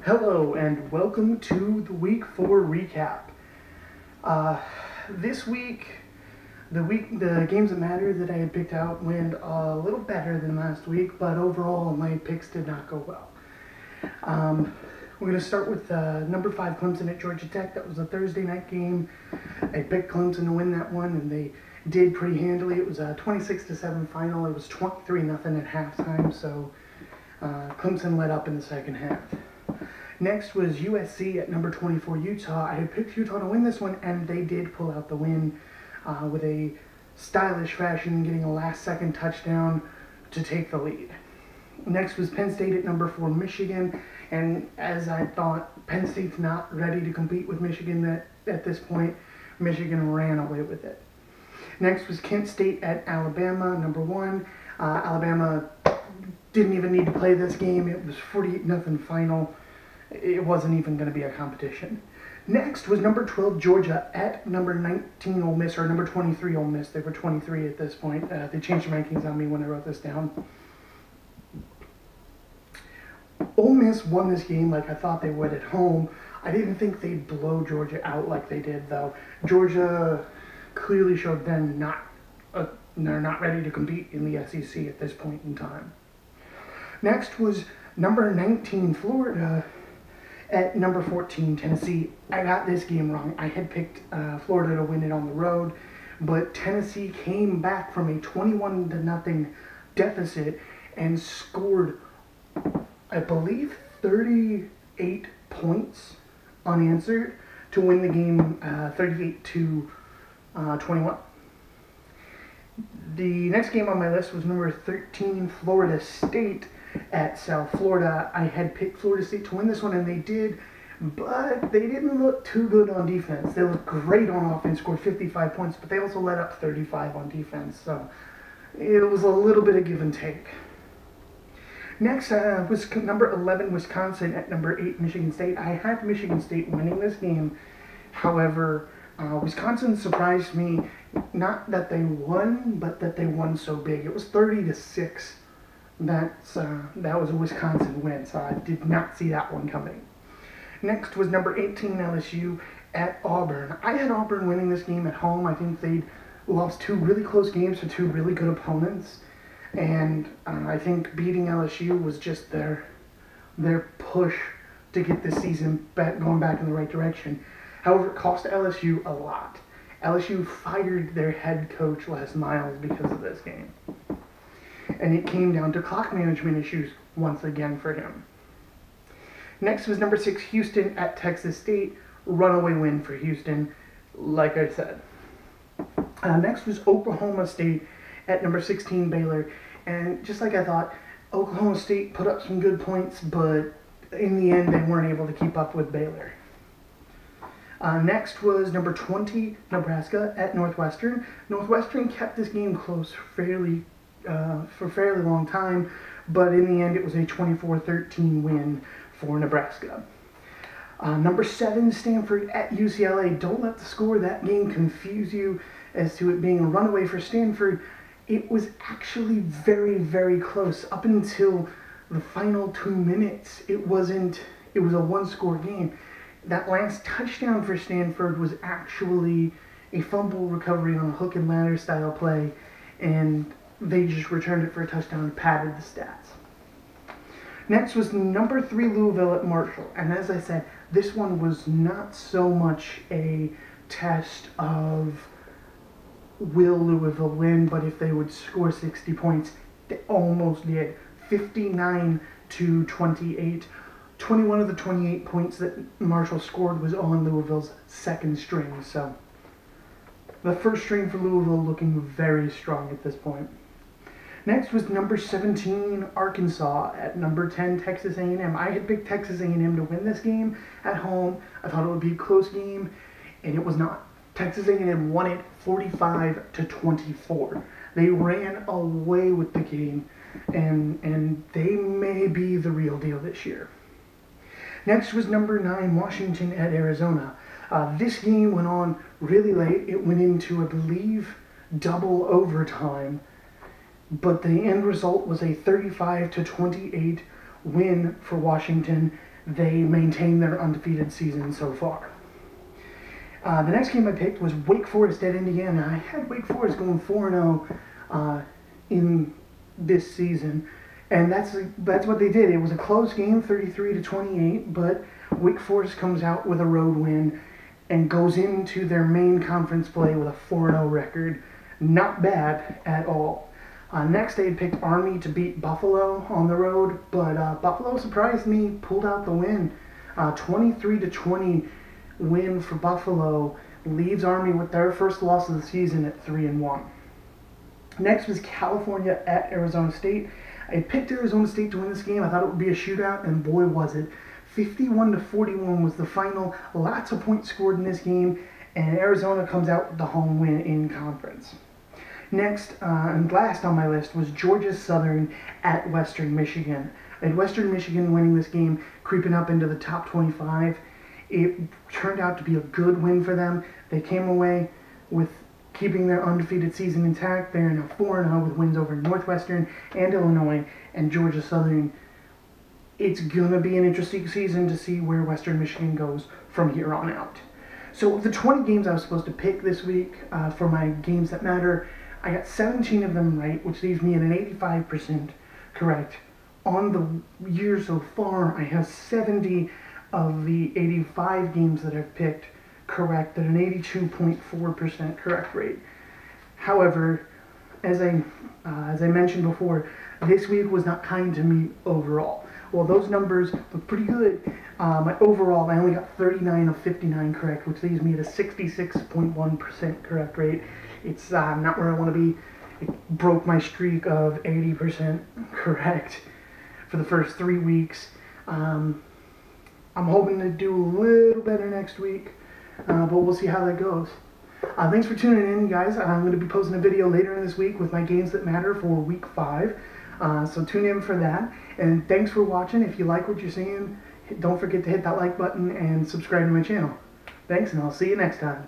Hello and welcome to the Week 4 recap. This week, the games that matter that I had picked out went a little better than last week, but overall my picks did not go well. We're going to start with number 5 Clemson at Georgia Tech. That was a Thursday night game. I picked Clemson to win that one, and they did pretty handily. It was a 26-7 final. It was 23-0 at halftime, so Clemson led up in the second half. Next was USC at number 24 Utah. I had picked Utah to win this one, and they did pull out the win with a stylish fashion, getting a last-second touchdown to take the lead. Next was Penn State at number 4 Michigan, and as I thought, Penn State's not ready to compete with Michigan at this point. Michigan ran away with it. Next was Kent State at Alabama, number 1. Alabama didn't even need to play this game. It was 48-0 final. It wasn't even going to be a competition. Next was number 12 Georgia at number 19 Ole Miss, or number 23 Ole Miss. They were 23 at this point. They changed the rankings on me when I wrote this down. Ole Miss won this game like I thought they would at home. I didn't think they'd blow Georgia out like they did, though. Georgia clearly showed them they're not ready to compete in the SEC at this point in time. Next was number 19 Florida at number 14 Tennessee. I got this game wrong. I had picked Florida to win it on the road, but Tennessee came back from a 21-0 deficit and scored, I believe, 38 points unanswered to win the game 38-21. The next game on my list was number 13 Florida State at South Florida. I had picked Florida State to win this one, and they did, but they didn't look too good on defense. They looked great on offense, scored 55 points, but they also let up 35 on defense, so it was a little bit of give and take. Next was number 11 Wisconsin at number 8 Michigan State. I had Michigan State winning this game. However, Wisconsin surprised me, not that they won, but that they won so big. It was 30-6. That was a Wisconsin win, so I did not see that one coming. Next was number 18 LSU at Auburn. I had Auburn winning this game at home. I think they'd lost 2 really close games to 2 really good opponents, and I think beating LSU was just their push to get this season going back in the right direction. However, it cost LSU a lot. LSU fired their head coach Les Miles because of this game. And it came down to clock management issues once again for him. Next was number 6 Houston at Texas State. Runaway win for Houston, like I said. Next was Oklahoma State at number 16 Baylor. And just like I thought, Oklahoma State put up some good points, but in the end they weren't able to keep up with Baylor. Next was number 20 Nebraska at Northwestern. Northwestern kept this game close for a fairly long time, but in the end it was a 24-13 win for Nebraska. Number 7 Stanford at UCLA. Don't let the score of that game confuse you as to it being a runaway for Stanford. It was actually very, very close up until the final 2 minutes. It was a one-score game. That last touchdown for Stanford was actually a fumble recovery on a hook and ladder style play, and they just returned it for a touchdown and padded the stats. Next was number 3 Louisville at Marshall. And as I said, this one was not so much a test of will Louisville win, but if they would score 60 points. They almost did. 59-28. 21 of the 28 points that Marshall scored was on Louisville's second string. So the first string for Louisville looking very strong at this point. Next was number 17 Arkansas at number 10 Texas A&M. I had picked Texas A&M to win this game at home. I thought it would be a close game, and it was not. Texas A&M won it 45-24. They ran away with the game, and they may be the real deal this year. Next was number 9 Washington at Arizona. This game went on really late. It went into, I believe, double overtime. But the end result was a 35-28 win for Washington. they maintain their undefeated season so far. The next game I picked was Wake Forest at Indiana. I had Wake Forest going 4-0 in this season, and that's what they did. It was a close game, 33-28, but Wake Forest comes out with a road win and goes into their main conference play with a 4-0 record. Not bad at all. Next, they had picked Army to beat Buffalo on the road, but Buffalo surprised me, pulled out the win. 23-20 win for Buffalo leaves Army with their first loss of the season at 3-1. Next was California at Arizona State. I picked Arizona State to win this game. I thought it would be a shootout, and boy was it. 51-41 was the final. Lots of points scored in this game, and Arizona comes out with the home win in conference. Next, and last on my list, was Georgia Southern at Western Michigan. I had Western Michigan winning this game, creeping up into the top 25. It turned out to be a good win for them. They came away with keeping their undefeated season intact. They're now 4-0 with wins over Northwestern and Illinois and Georgia Southern. It's going to be an interesting season to see where Western Michigan goes from here on out. So of the 20 games I was supposed to pick this week for my games that matter, I got 17 of them right, which leaves me at an 85% correct. On the year so far, I have 70 of the 85 games that I've picked correct at an 82.4% correct rate. However, as I mentioned before, this week was not kind to me overall. Well, those numbers look pretty good. Overall, I only got 39 of 59 correct, which leaves me at a 66.1% correct rate. It's not where I want to be. It broke my streak of 80% correct for the first 3 weeks. I'm hoping to do a little better next week, but we'll see how that goes. Thanks for tuning in, guys. I'm going to be posting a video later in this week with my games that matter for week 5. So tune in for that. And thanks for watching. If you like what you're seeing, don't forget to hit that like button and subscribe to my channel. Thanks, and I'll see you next time.